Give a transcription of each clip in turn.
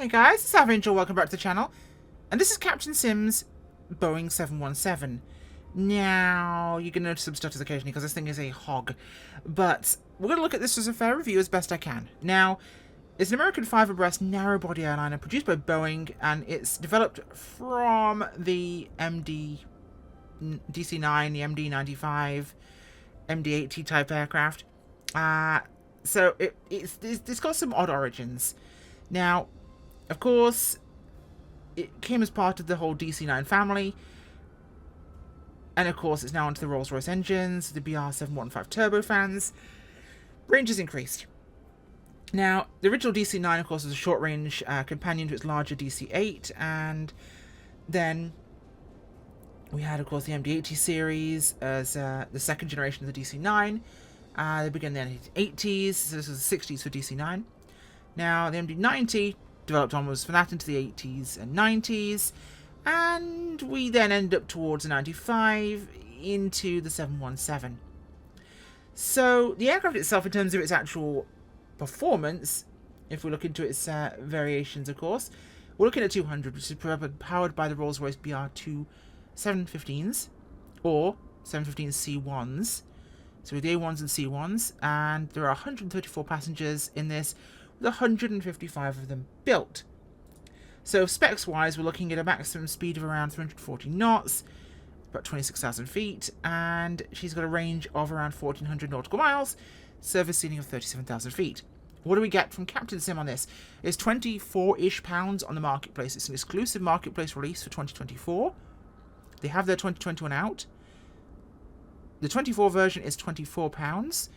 Hey guys, it's Angel. Welcome back to the channel. And this is Captain Sim's Boeing 717. Now, you're going to notice some stutters occasionally because this thing is a hog. But we're going to look at this as a fair review as best I can. Now, it's an American fiber-breast narrow-body airliner produced by Boeing, and it's developed from the DC-9, the MD-95, MD-80 type aircraft. So it's got some odd origins. Now, of course, it came as part of the whole DC-9 family. And of course, it's now onto the Rolls-Royce engines, the BR715 turbofans. Range has increased. Now, the original DC-9, of course, was a short-range companion to its larger DC-8. And then we had, of course, the MD-80 series as the second generation of the DC-9. They began in the 80s, so this was the 60s for DC-9. Now, the MD-90 developed onwards from that into the 80s and 90s, and we then end up towards the 95 into the 717. So, the aircraft itself, in terms of its actual performance, if we look into its variations, of course, we're looking at 200, which is powered by the Rolls-Royce BR2 715s, or 715C1s. So with the A1s and C1s, and there are 134 passengers in this, with 155 of them built. So specs-wise, we're looking at a maximum speed of around 340 knots, about 26,000 feet, and she's got a range of around 1,400 nautical miles, service ceiling of 37,000 feet. What do we get from Captain Sim on this? It's 24-ish pounds on the marketplace. It's an exclusive marketplace release for 2024. They have their 2021 out. The 24 version is £24.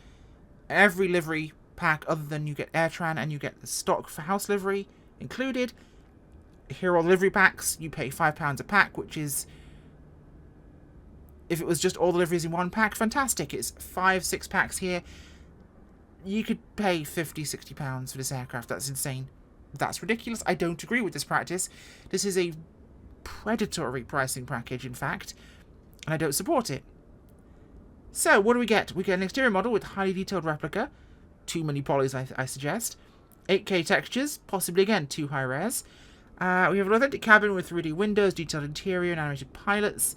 Every livery pack other than you get AirTran and you get the stock for house livery included. Here are the livery packs. You pay £5 a pack, which is, if it was just all the liveries in one pack, fantastic. It's 5-6 packs here. You could pay £50-60 for this aircraft. That's insane. That's ridiculous. I don't agree with this practice. This is a predatory pricing package, in fact, and I don't support it. So, what do we get? We get an exterior model with highly detailed replica. Too many polys, I suggest. 8K textures, possibly again, too high res. We have an authentic cabin with 3D windows, detailed interior, and animated pilots.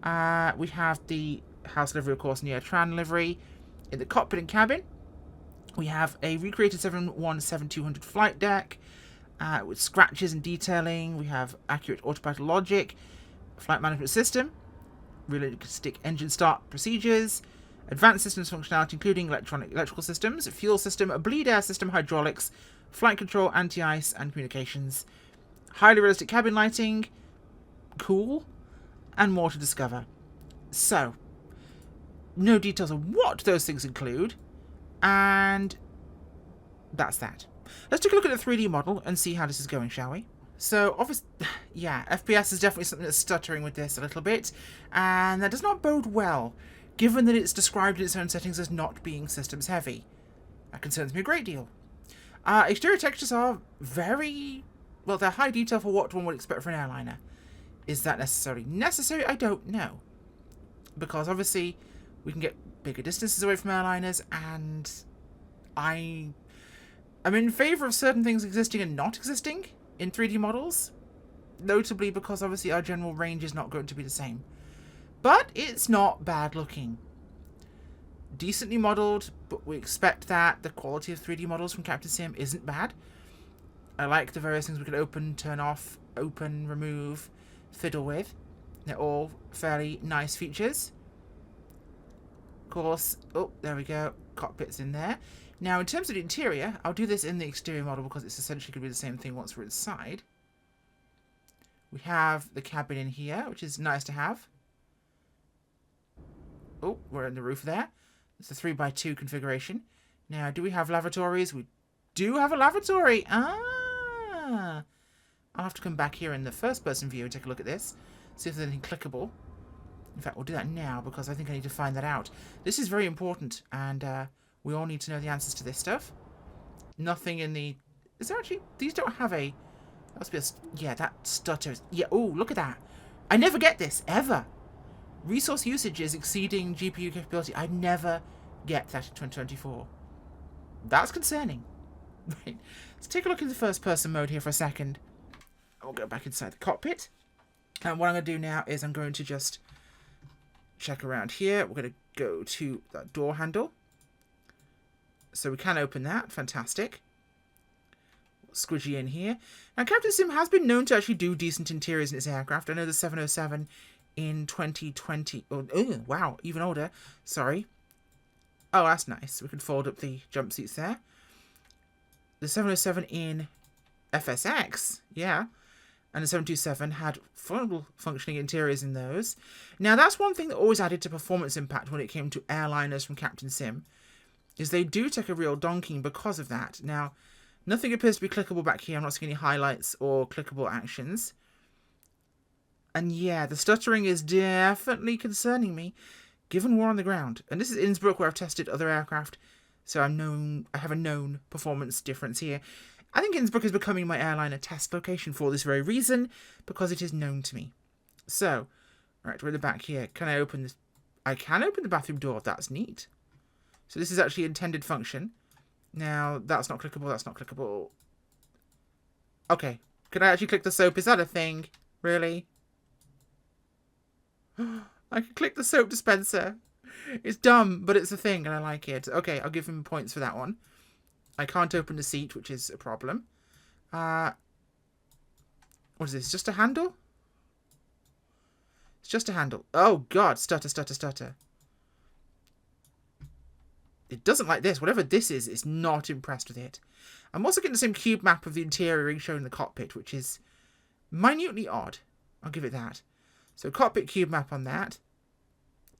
We have the house livery, of course, and the AirTran livery. In the cockpit and cabin, we have a recreated 717-200 flight deck with scratches and detailing. We have accurate autopilot logic, flight management system, realistic engine start procedures, advanced systems functionality including electrical systems, fuel system, a bleed air system, hydraulics, flight control, anti-ice, and communications. Highly realistic cabin lighting, cool, and more to discover. So, no details of what those things include, and that's that. Let's take a look at the 3D model and see how this is going, shall we? So, obviously, yeah, FPS is definitely something that's stuttering with this a little bit, and that does not bode well, given that it's described in its own settings as not being systems heavy. That concerns me a great deal. Exterior textures are very, well, they're high detail for what one would expect for an airliner. Is that necessarily necessary? I don't know. Because, obviously, we can get bigger distances away from airliners, and I'm in favour of certain things existing and not existing in 3D models, notably because obviously our general range is not going to be the same. But it's not bad looking. Decently modelled, but we expect that. The quality of 3D models from Captain Sim isn't bad. I like the various things we can open, turn off, open, remove, fiddle with. They're all fairly nice features. Of course, oh, there we go, cockpit's in there. Now, in terms of the interior, I'll do this in the exterior model because it's essentially going to be the same thing once we're inside. We have the cabin in here, which is nice to have. Oh, we're in the roof there. It's a 3x2 configuration. Now, do we have lavatories? We do have a lavatory. I'll have to come back here in the first-person view and take a look at this. See if there's anything clickable. In fact, we'll do that now because I think I need to find that out. This is very important, and we all need to know the answers to this stuff. Nothing in the... Is there actually... These don't have a... That must be a... Yeah, that stutters. Yeah, oh, look at that. I never get this, ever. Resource usage is exceeding GPU capability. I never get that in 2024. That's concerning. Right. Let's take a look in the first person mode here for a second. We'll go back inside the cockpit. And what I'm going to do now is I'm going to just check around here. We're going to go to that door handle. So we can open that. Fantastic. Squidgy in here. Now, Captain Sim has been known to actually do decent interiors in its aircraft. I know the 707 in 2020... Oh, wow, even older. Sorry. Oh, that's nice. We can fold up the jump seats there. The 707 in FSX, yeah. And the 727 had full functioning interiors in those. Now, that's one thing that always added to performance impact when it came to airliners from Captain Sim, is they do take a real donking because of that. Now, nothing appears to be clickable back here. I'm not seeing any highlights or clickable actions. And yeah, the stuttering is definitely concerning me, given we're on the ground. And this is Innsbruck, where I've tested other aircraft, so I have a known performance difference here. I think Innsbruck is becoming my airliner test location for this very reason, because it is known to me. So, right, we're in the back here. Can I open this? I can open the bathroom door. That's neat. So this is actually intended function. Now, that's not clickable. That's not clickable. Okay. Can I actually click the soap? Is that a thing? Really? I can click the soap dispenser. It's dumb, but it's a thing, and I like it. Okay, I'll give him points for that one. I can't open the seat, which is a problem. What is this? Just a handle? It's just a handle. Oh, God. Stutter, stutter, stutter. It doesn't like this. Whatever this is, it's not impressed with it. I'm also getting the same cube map of the interior shown in the cockpit, which is minutely odd. I'll give it that. So cockpit cube map on that.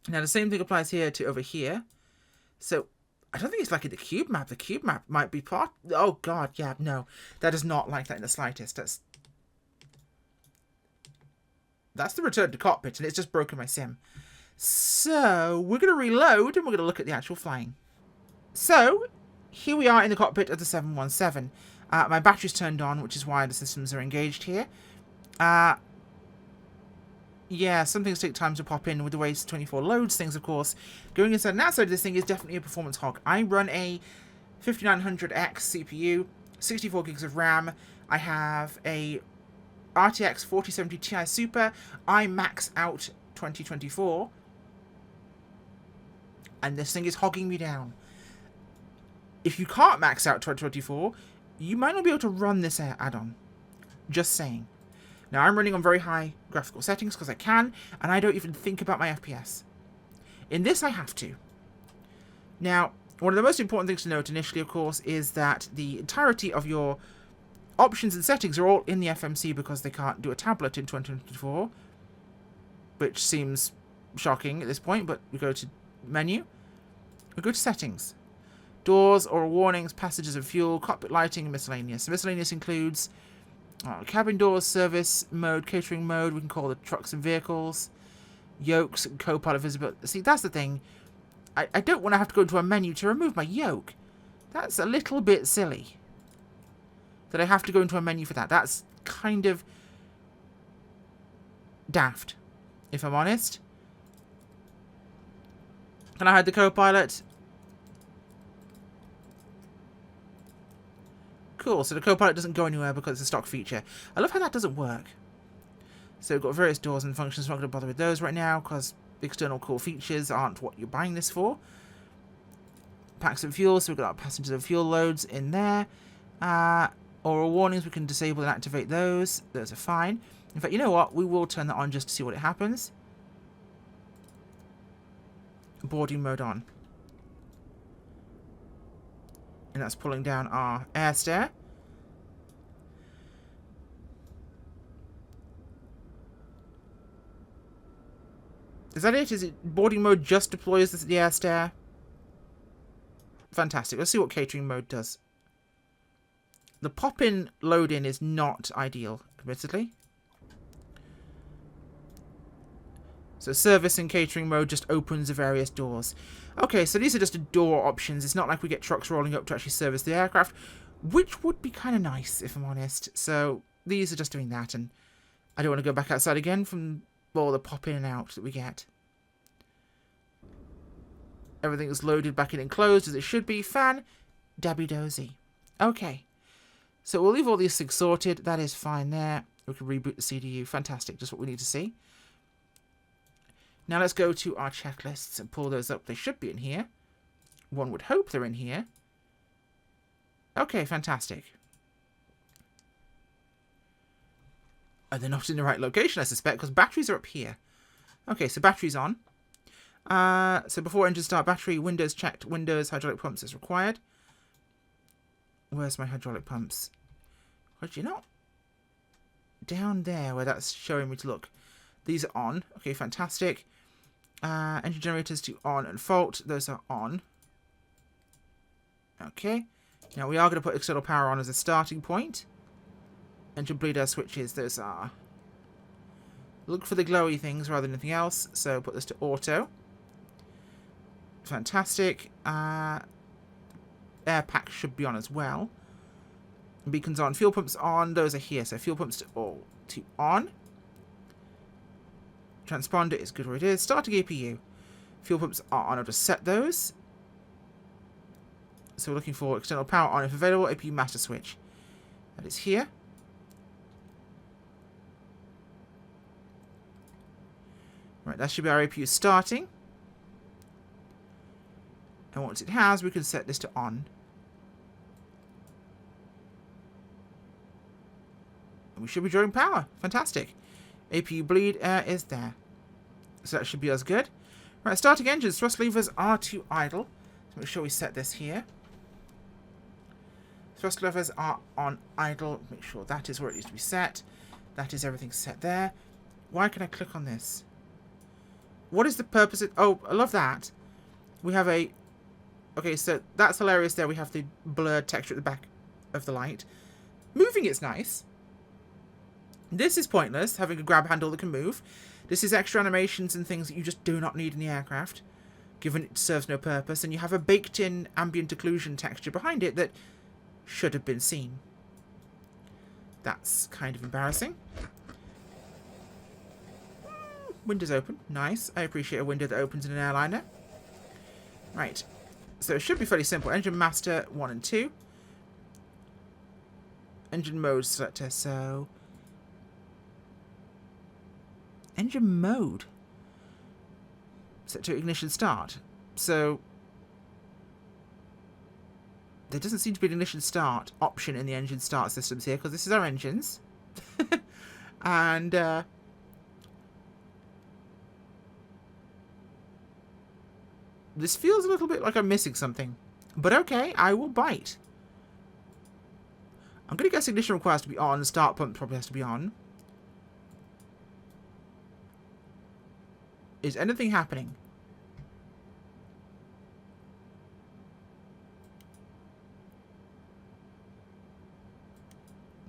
Now the same thing applies here to over here. So I don't think it's like in the cube map. The cube map might be part... Oh, God, yeah, no. That is not like that in the slightest. That's the return to cockpit, and it's just broken my sim. So we're going to reload, and we're going to look at the actual flying. So, here we are in the cockpit of the 717. My battery's turned on, which is why the systems are engaged here. Yeah, some things take time to pop in with the way 24 loads things, of course. Going inside and outside of this thing is definitely a performance hog. I run a 5900X CPU, 64 gigs of RAM. I have a RTX 4070 Ti Super. I max out 2024. And this thing is hogging me down. If you can't max out 2024, you might not be able to run this add-on. Just saying. Now, I'm running on very high graphical settings because I can, and I don't even think about my FPS. In this, I have to. Now, one of the most important things to note initially, of course, is that the entirety of your options and settings are all in the FMC because they can't do a tablet in 2024, which seems shocking at this point, but we go to menu. We go to settings. Doors or warnings, passages of fuel, cockpit lighting, and miscellaneous. Miscellaneous includes cabin doors, service mode, catering mode. We can call the trucks and vehicles, yokes, and co-pilot visibility. See, that's the thing. I don't want to have to go into a menu to remove my yoke. That's a little bit silly. That I have to go into a menu for that. That's kind of daft, if I'm honest. Can I hide the co-pilot? Cool, so the co-pilot doesn't go anywhere because it's a stock feature. I love how that doesn't work. So we've got various doors and functions. I'm not going to bother with those right now because external cool features aren't what you're buying this for. Packs of fuel, so we've got our passengers and fuel loads in there. Oral warnings, we can disable and activate those. Those are fine. In fact, you know what? We will turn that on just to see what it happens. Boarding mode on. And that's pulling down our air stair. Is that it? Is it boarding mode just deploys the air stair? Fantastic. Let's see what catering mode does. The pop-in load-in is not ideal, admittedly. So service and catering mode just opens the various doors. Okay, so these are just the door options. It's not like we get trucks rolling up to actually service the aircraft, which would be kind of nice, if I'm honest. So these are just doing that, and I don't want to go back outside again from all the pop in and out that we get. Everything is loaded back in and closed as it should be. Fan, dabby dozy. Okay. So we'll leave all these things sorted. That is fine there. We can reboot the CDU. Fantastic. Just what we need to see. Now let's go to our checklists and pull those up. They should be in here. One would hope they're in here. Okay, fantastic. And they're not in the right location, I suspect, because batteries are up here. Okay, so batteries on. So before engine start, battery, windows checked, windows, hydraulic pumps is required. Where's my hydraulic pumps? What, you know? Down there, where that's showing me to look. These are on. Okay, fantastic. Engine generators to on and fault. Those are on. Okay. Now we are going to put external power on as a starting point. Engine bleed air switches. Those are... Look for the glowy things rather than anything else. So put this to auto. Fantastic. Air pack should be on as well. Beacons on. Fuel pumps on. Those are here. So fuel pumps to on. Transponder is good where it is. Starting APU. Fuel pumps are on. I'll just set those. So we're looking for external power on if available. APU master switch. That is here. Right, that should be our APU starting. And once it has, we can set this to on. And we should be drawing power. Fantastic. APU bleed air is there. So that should be as good. Right, starting engines. Thrust levers are to idle. So make sure we set this here. Thrust levers are on idle. Make sure that is where it needs to be set. That is everything set there. Why can I click on this? What is the purpose of... Oh, I love that. We have a... Okay, so that's hilarious there. We have the blurred texture at the back of the light. Moving it's nice. This is pointless, having a grab handle that can move. This is extra animations and things that you just do not need in the aircraft, given it serves no purpose. And you have a baked-in ambient occlusion texture behind it that should have been seen. That's kind of embarrassing. Windows open. Nice. I appreciate a window that opens in an airliner. Right. So it should be fairly simple. Engine master 1 and 2. Engine mode selector. So... Engine mode. Set to ignition start. So... There doesn't seem to be an ignition start option in the engine start systems here, because this is our engines. And... This feels a little bit like I'm missing something. But okay, I will bite. I'm going to guess ignition requires to be on. Start pump probably has to be on. Is anything happening?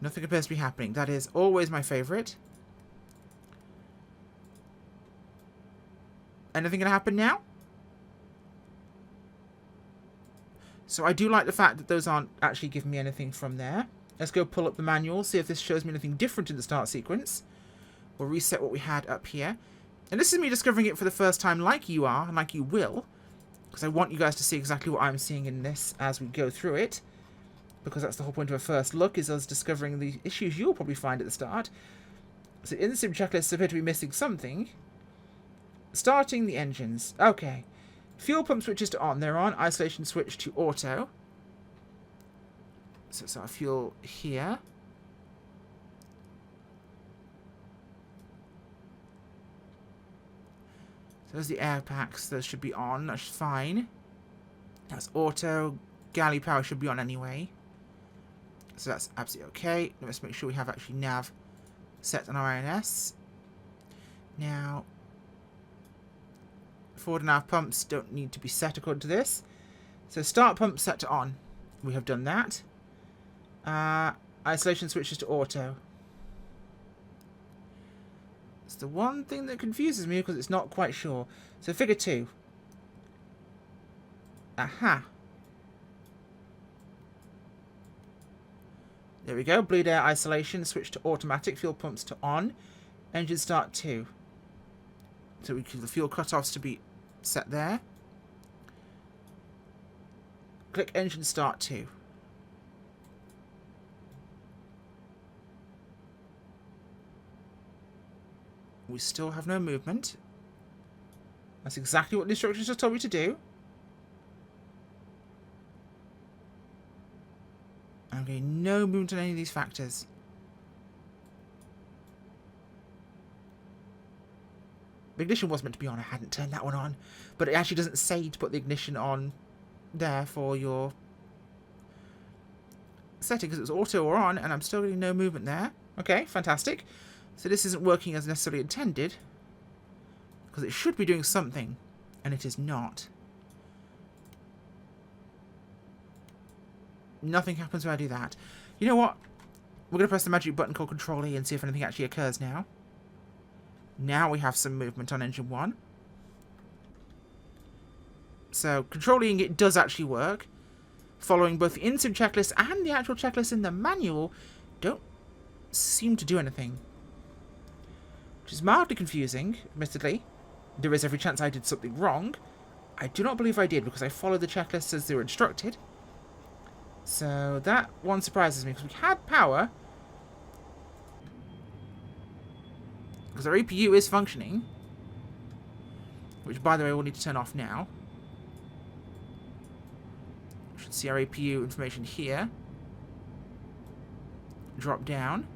Nothing appears to be happening. That is always my favourite. Anything going to happen now? So I do like the fact that those aren't actually giving me anything from there. Let's go pull up the manual, see if this shows me anything different in the start sequence. We'll reset what we had up here. And this is me discovering it for the first time like you are, and like you will. Because I want you guys to see exactly what I'm seeing in this as we go through it. Because that's the whole point of a first look, is us discovering the issues you'll probably find at the start. So in the sim checklist, appear to be missing something. Starting the engines. Okay. Fuel pump switches to on. They're on. Isolation switch to auto. So it's our fuel here. So there's the air packs. Those should be on. That's fine. That's auto. Galley power should be on anyway. So that's absolutely okay. Let's make sure we have actually nav set on our INS. Now... forward and aft pumps don't need to be set according to this. So start pump set to on. We have done that. Isolation switches to auto. It's the one thing that confuses me because it's not quite sure. So figure 2. Aha. There we go. Bleed air isolation. Switch to automatic. Fuel pumps to on. Engine start 2. So we can the fuel cutoffs to be set there. Click engine start 2. We still have no movement. That's exactly what the instructions just told me to do. I'm getting no movement on any of these factors. The ignition was meant to be on. I hadn't turned that one on. But it actually doesn't say to put the ignition on there for your setting, because it was auto or on, and I'm still getting no movement there. Okay, fantastic. So this isn't working as necessarily intended, because it should be doing something, and it is not. Nothing happens when I do that. You know what? We're going to press the magic button called Control E and see if anything actually occurs now. Now we have some movement on engine 1. So controlling it does actually work. Following both the instant checklist and the actual checklist in the manual don't seem to do anything. Which is mildly confusing, admittedly. There is every chance I did something wrong. I do not believe I did, because I followed the checklists as they were instructed. So that one surprises me, because we had power. Because our APU is functioning. Which, by the way, we'll need to turn off now. We should see our APU information here. Drop down.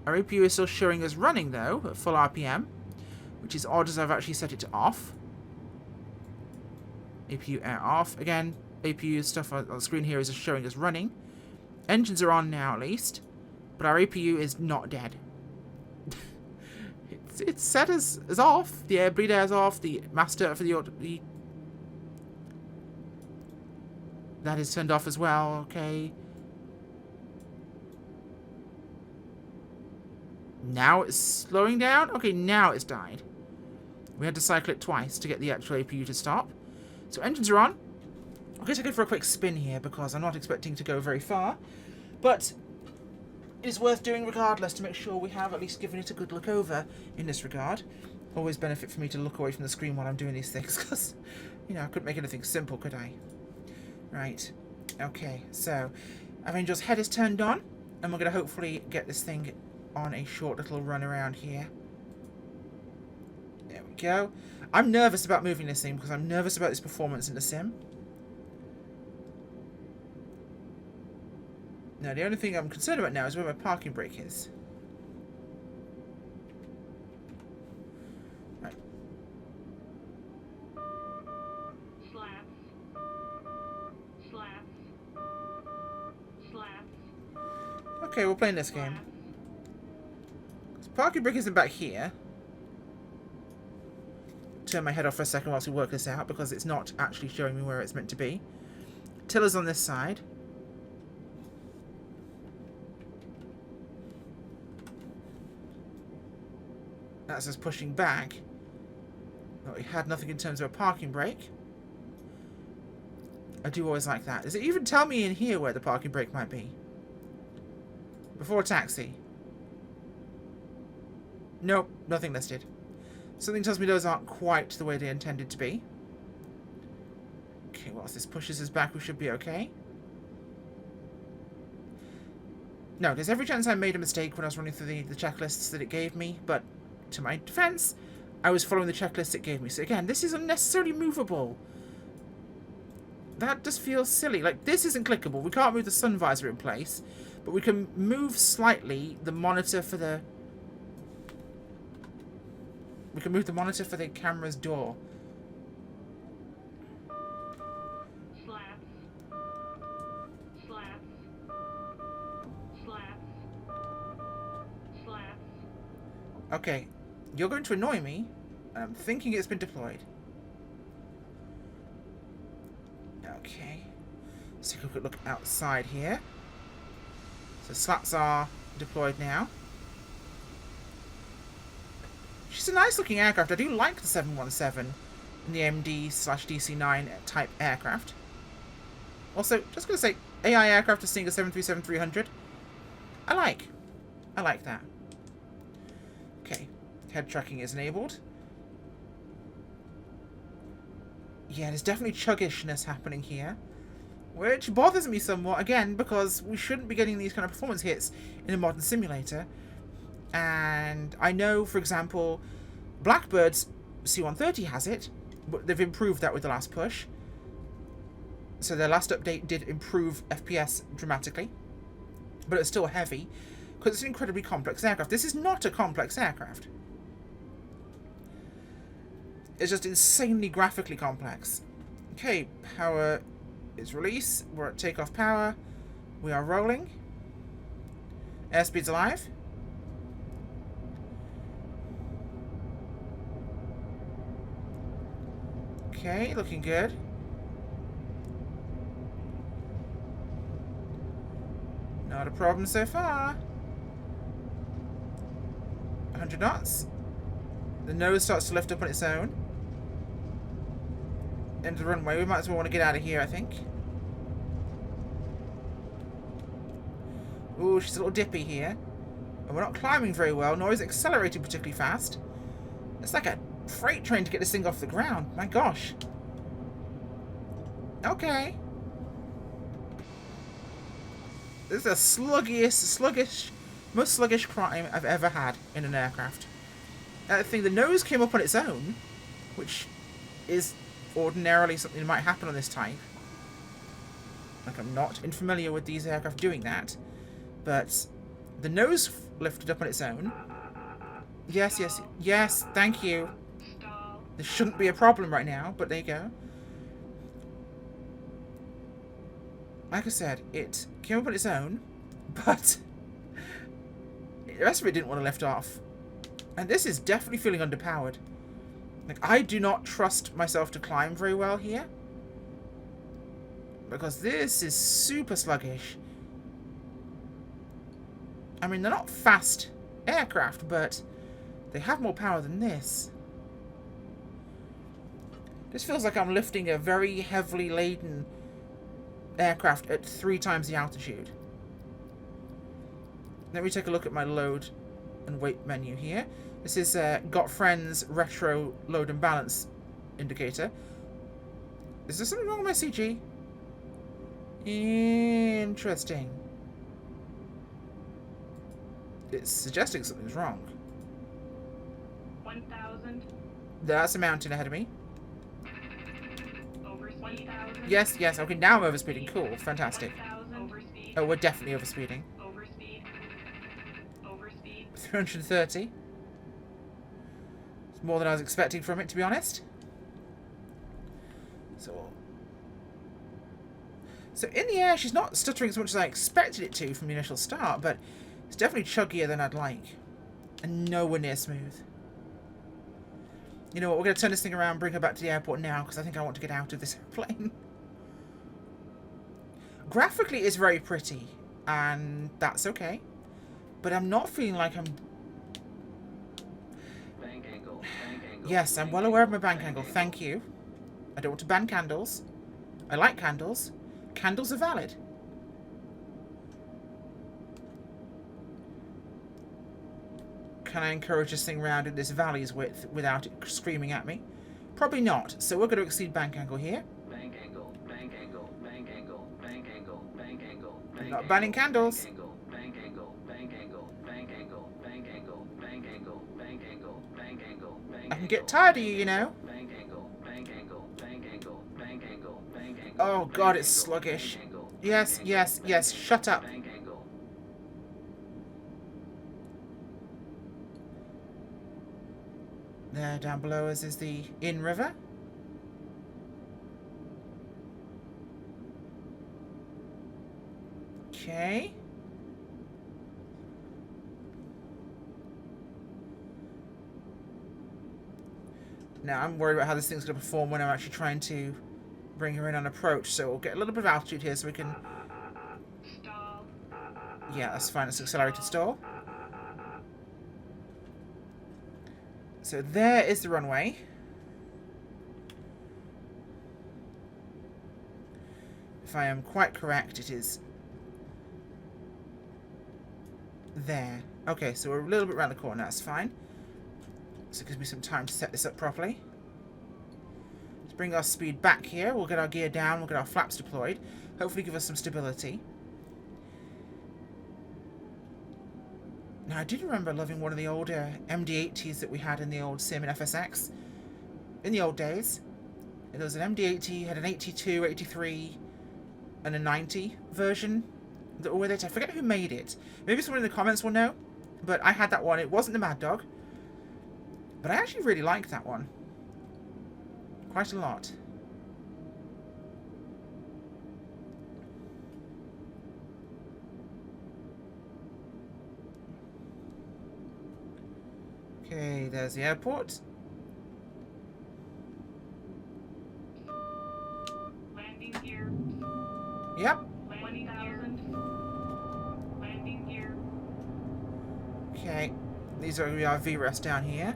Our APU is still showing us running, though, at full RPM. Which is odd, as I've actually set it to off. APU air off. Again, APU stuff on the screen here is just showing us running. Engines are on now, at least. But our APU is not dead. it's set as off. The air bleed air is off. The master for the that is turned off as well. Okay. Now it's slowing down. Okay, now it's died. We had to cycle it twice to get the actual APU to stop. So engines are on. I'm going to take it for a quick spin here because I'm not expecting to go very far. But it is worth doing regardless to make sure we have at least given it a good look over in this regard. Always benefit for me to look away from the screen while I'm doing these things because, you know, I couldn't make anything simple, could I? Right. Okay, so Avenger's head is turned on and we're going to hopefully get this thing on a short little run around here. There we go. I'm nervous about moving this thing because I'm nervous about its performance in the sim. Now, the only thing I'm concerned about now is where my parking brake is. Right. Okay, we're playing this game. So parking brake isn't back here. Turn my head off for a second whilst we work this out because it's not actually showing me where it's meant to be. Tiller's on this side. That's us pushing back. But we had nothing in terms of a parking brake. I do always like that. Does it even tell me in here where the parking brake might be? Before taxi. Nope, nothing listed. Something tells me those aren't quite the way they intended to be. Okay, whilst this pushes us back, we should be okay. No, there's every chance I made a mistake when I was running through the checklists that it gave me, but to my defense, I was following the checklist it gave me. So again, this is unnecessarily movable. That just feels silly. Like, this isn't clickable. We can't move the sun visor in place, but we can move slightly the monitor for the... We can move the monitor for the camera's door. Okay, you're going to annoy me, and I'm thinking it's been deployed. Okay, let's take a quick look outside here. So slats are deployed now. She's a nice looking aircraft. I do like the 717 in the MD/DC-9 type aircraft. Also, just going to say, AI aircraft is seeing a 737-300. I like that. Okay, head tracking is enabled. Yeah, there's definitely chuggishness happening here. which bothers me somewhat, again, because we shouldn't be getting these kind of performance hits in a modern simulator. And I know, for example, Blackbird's C-130 has it, but they've improved that with the last push. So their last update did improve FPS dramatically, but it's still heavy, because it's an incredibly complex aircraft. This is not a complex aircraft. It's just insanely graphically complex. Okay, power is release. We're at takeoff power. We are rolling. Airspeed's alive. Okay, looking good. Not a problem so far. 100 knots. The nose starts to lift up on its own. Into the runway. We might as well want to get out of here, I think. Ooh, she's a little dippy here. And we're not climbing very well, nor is it accelerating particularly fast. It's like a freight train to get this thing off the ground. My gosh. Okay. This is the sluggish, most sluggish climb I've ever had in an aircraft. That thing, the nose came up on its own, which is ordinarily something that might happen on this type. Like, I'm not unfamiliar with these aircraft doing that, but the nose lifted up on its own. Yes, yes, yes, thank you. There shouldn't be a problem right now, but there you go. Like I said, it came up on its own, but the rest of it didn't want to lift off. And this is definitely feeling underpowered. Like, I do not trust myself to climb very well here, because this is super sluggish. I mean, they're not fast aircraft, but they have more power than this. This feels like I'm lifting a very heavily laden aircraft at 3 times the altitude. Let me take a look at my load and weight menu here. This is Got Friends Retro Load and Balance indicator. Is there something wrong with my CG? Interesting. It's suggesting something's wrong. 1,000. That's a mountain ahead of me. Overspeed. Yes, yes. Okay, now I'm overspeeding. Cool. Fantastic. 1,000. Overspeed. Oh, we're definitely overspeeding. Overspeed. Overspeed. 330. It's more than I was expecting from it, to be honest. So in the air, she's not stuttering as much as I expected it to from the initial start, but it's definitely chuggier than I'd like. And nowhere near smooth. You know what, we're going to turn this thing around and bring her back to the airport now, because I think I want to get out of this airplane. Graphically, it's very pretty, and that's okay. But I'm not feeling like I'm... Bank angle, bank angle, Yes, I'm well aware of my bank angle, thank you. I don't want to ban candles. I like candles. Candles are valid. Can I encourage this thing round in this valley's width without it screaming at me? Probably not. So we're going to exceed bank angle here. bank angle, bank angle, bank angle, bank angle, bank angle, I'm not banning candles. bank angle, bank angle, bank angle, bank angle, bank angle, bank angle, bank angle, bank I can get tired of you, you know. bank angle, bank angle, bank angle, bank angle, bank angle. Oh god, it's sluggish. Yes, yes, yes, shut up. Bank angle. There, down below us is the Inn River. Okay. Now, I'm worried about how this thing's going to perform when I'm actually trying to bring her in on approach. So we'll get a little bit of altitude here so we can... Stall. Yeah, that's fine. It's accelerated stall. So there is the runway. If I am quite correct, it is there. Okay, so we're a little bit around the corner. That's fine. So it gives me some time to set this up properly. Bring our speed back here. We'll get our gear down. We'll get our flaps deployed. Hopefully give us some stability. Now, I did remember loving one of the older MD-80s that we had in the old Sim and FSX. In the old days. There was an MD-80, had an 82, 83, and a 90 version that were with it. I forget who made it. Maybe someone in the comments will know. But I had that one. It wasn't the Mad Dog. But I actually really liked that one. Quite a lot. Okay, there's the airport. Landing gear. Yep. Landing gear. Landing gear. Okay. These are going to be our VRES down here.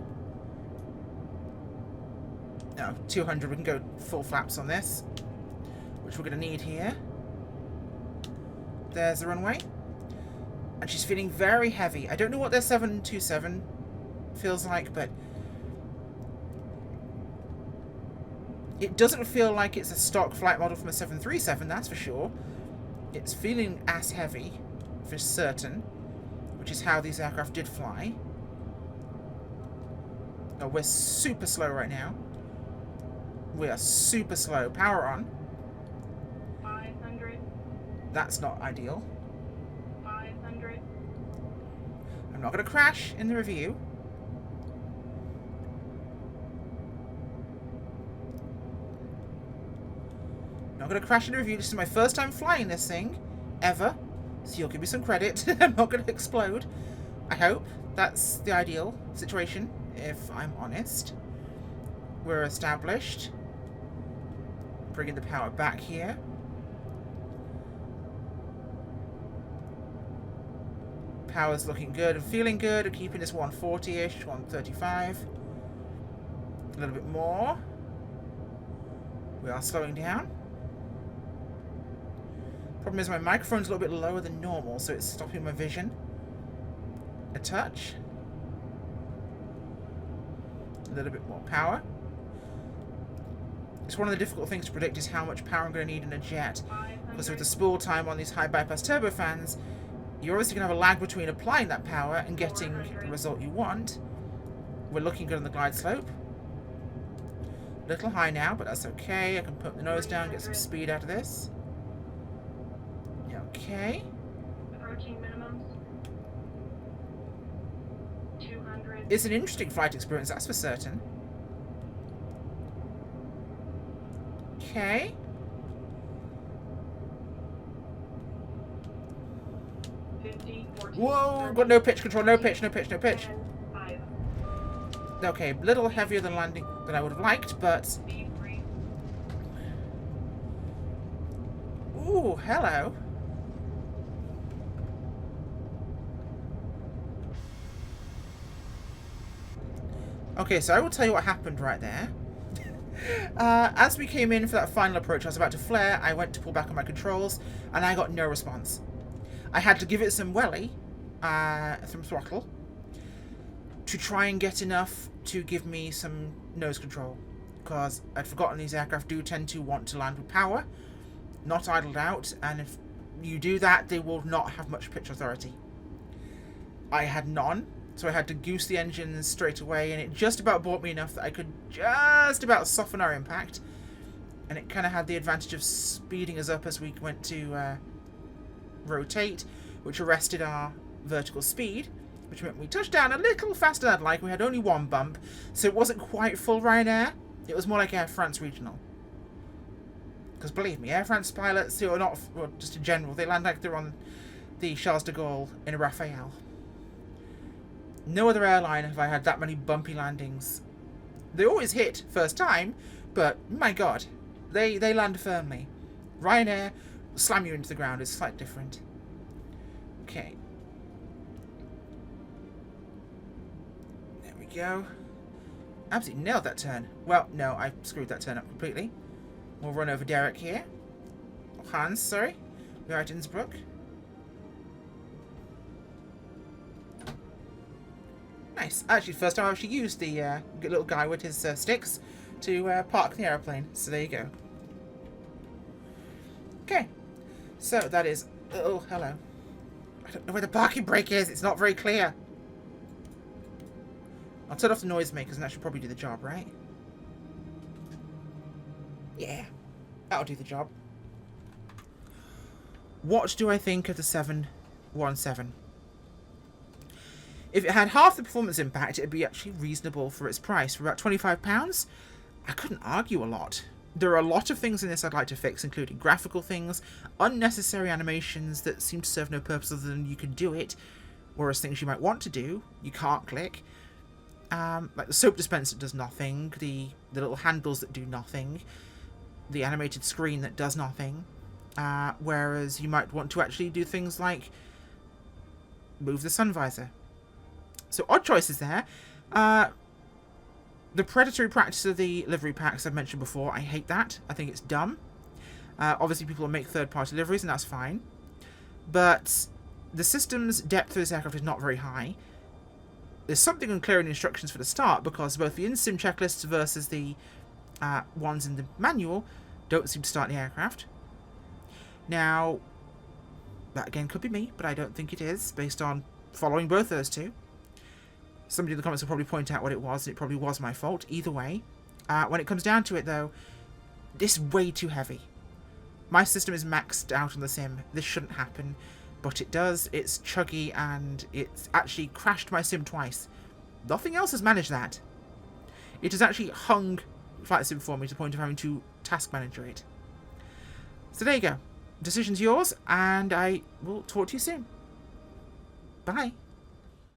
No, 200. We can go full flaps on this. Which we're going to need here. There's the runway. And she's feeling very heavy. I don't know what their 727 feels like, but it doesn't feel like it's a stock flight model from a 737, that's for sure. It's feeling ass heavy, for certain, which is how these aircraft did fly. Oh, we're super slow right now. We are super slow. Power on. 500. That's not ideal. 500. I'm not going to crash in the review. Not going to crash in the review. This is my first time flying this thing, ever. So you'll give me some credit. I'm not going to explode. I hope. That's the ideal situation, if I'm honest. We're established. Bringing the power back here. Power's looking good and feeling good. I'm keeping this 140-ish, 135. A little bit more. We are slowing down. Problem is my microphone's a little bit lower than normal, so it's stopping my vision. A touch. A little bit more power. It's one of the difficult things to predict is how much power I'm going to need in a jet. Because with the spool time on these high bypass turbofans, you're obviously going to have a lag between applying that power and getting the result you want. We're looking good on the glide slope. A little high now, but that's okay. I can put the nose down and get some speed out of this. Okay. Approaching minimums. 200. It's an interesting flight experience, that's for certain. Okay. 50, 14, Whoa, 30, got no pitch control, no pitch, no pitch, no pitch. 10, 5. Okay, a little heavier than landing than I would have liked, but... Speed 3. Ooh, hello. Okay, so I will tell you what happened right there. As we came in for that final approach, I was about to flare, I went to pull back on my controls, and I got no response. I had to give it some welly from throttle to try and get enough to give me some nose control, because I'd forgotten these aircraft do tend to want to land with power, not idled out, and if you do that, they will not have much pitch authority. I had none, so I had to goose the engines straight away, and it just about bought me enough that I could just about soften our impact, and it kind of had the advantage of speeding us up as we went to rotate, which arrested our vertical speed, which meant we touched down a little faster than I'd like. We had only one bump, so it wasn't quite full Ryanair. It was more like Air France Regional. Because believe me, Air France pilots who are not, well, just in general, they land like they're on the Charles de Gaulle in a Rafale. No other airline have I had that many bumpy landings. They always hit first time, but my god, they land firmly. Ryanair slam you into the ground. It's slightly different. Okay. There we go. Absolutely nailed that turn. Well, no, I screwed that turn up completely. We'll run over Derek here. Oh, Hans, sorry. We're at Innsbruck. Nice. Actually, first time I actually used the little guy with his sticks. to park the aeroplane. So there you go. Okay. So that is... Oh, hello. I don't know where the parking brake is. It's not very clear. I'll turn off the noisemakers and that should probably do the job, right? Yeah. That'll do the job. What do I think of the 717? If it had half the performance impact, it'd be actually reasonable for its price. For about £25, I couldn't argue a lot. There are a lot of things in this I'd like to fix, including graphical things, unnecessary animations that seem to serve no purpose other than you can do it, whereas things you might want to do, you can't click. Like the soap dispenser does nothing, the little handles that do nothing, the animated screen that does nothing, whereas you might want to actually do things like move the sun visor. So odd choices there. The predatory practice of the livery packs I've mentioned before, I hate that. I think it's dumb. Obviously people will make third-party liveries and that's fine. But the system's depth of this aircraft is not very high. There's something unclear in the instructions for the start because both the in-sim checklists versus the ones in the manual don't seem to start the aircraft. Now, that again could be me, but I don't think it is, based on following both those two. Somebody in the comments will probably point out what it was, and it probably was my fault. Either way, when it comes down to it, though, this is way too heavy. My system is maxed out on the sim. This shouldn't happen, but it does. It's chuggy, and it's actually crashed my sim twice. Nothing else has managed that. It has actually hung Flight Sim for me to the point of having to task manager it. So there you go. Decision's yours, and I will talk to you soon. Bye.